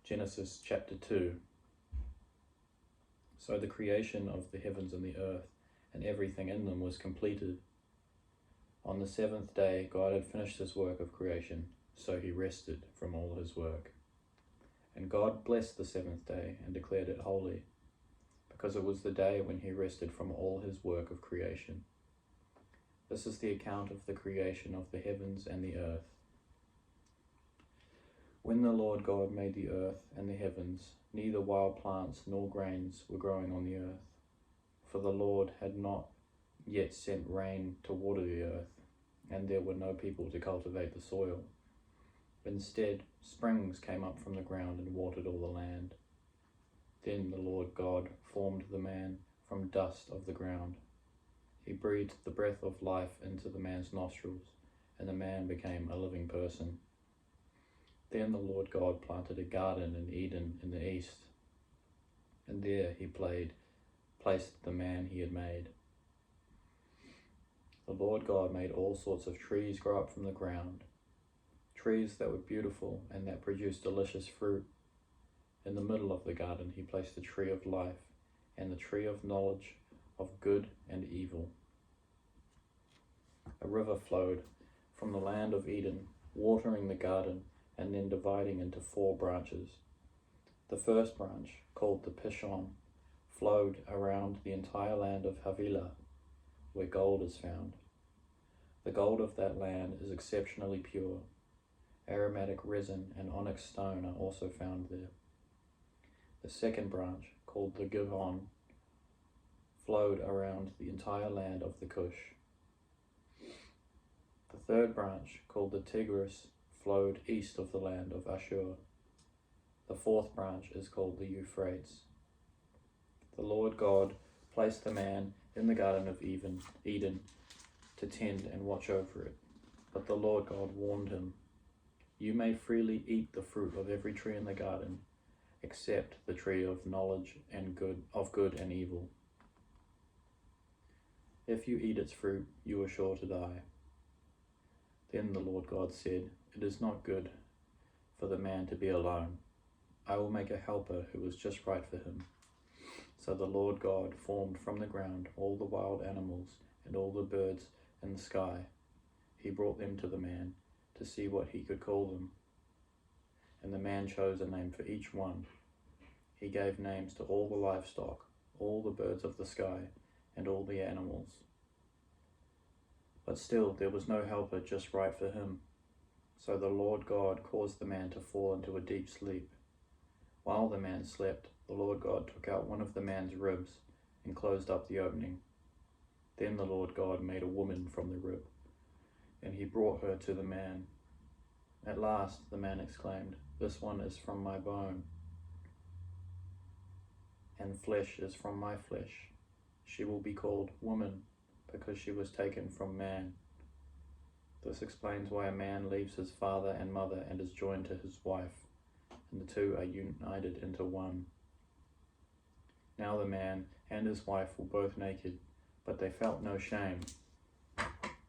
Genesis chapter 2. So the creation of the heavens and the earth and everything in them was completed. On the seventh day God had finished his work of creation, so he rested from all his work. And God blessed the seventh day and declared it holy, because it was the day when he rested from all his work of creation. This is the account of the creation of the heavens and the earth. When the Lord God made the earth and the heavens, neither wild plants nor grains were growing on the earth, for the Lord had not yet sent rain to water the earth, and there were no people to cultivate the soil. Instead, springs came up from the ground and watered all the land. Then the Lord God formed the man from dust of the ground. He breathed the breath of life into the man's nostrils, and the man became a living person. Then the Lord God planted a garden in Eden in the east, and there he placed the man he had made. The Lord God made all sorts of trees grow up from the ground, trees that were beautiful and that produced delicious fruit. In the middle of the garden he placed the tree of life and the tree of knowledge of good and evil. A river flowed from the land of Eden, watering the garden and then dividing into 4 branches. The first branch, called the Pishon, flowed around the entire land of Havilah, where gold is found. The gold of that land is exceptionally pure. Aromatic resin and onyx stone are also found there. The second branch, called the Gihon, flowed around the entire land of the Cush. The third branch, called the Tigris, flowed east of the land of Ashur. The fourth branch is called the Euphrates. The Lord God placed the man in the garden of Eden to tend and watch over it. But the Lord God warned him, "You may freely eat the fruit of every tree in the garden, except the tree of knowledge and good and evil. If you eat its fruit, you are sure to die." Then the Lord God said, "It is not good for the man to be alone. I will make a helper who is just right for him." So the Lord God formed from the ground all the wild animals and all the birds in the sky. He brought them to the man to see what he could call them. And the man chose a name for each one. He gave names to all the livestock, all the birds of the sky, and all the animals. But still there was no helper just right for him. So the Lord God caused the man to fall into a deep sleep. While the man slept, the Lord God took out one of the man's ribs and closed up the opening. Then the Lord God made a woman from the rib, and he brought her to the man. At last the man exclaimed, "This one is from my bone, and flesh is from my flesh. She will be called woman, because she was taken from man." This explains why a man leaves his father and mother and is joined to his wife, and the two are united into one. Now the man and his wife were both naked, but they felt no shame.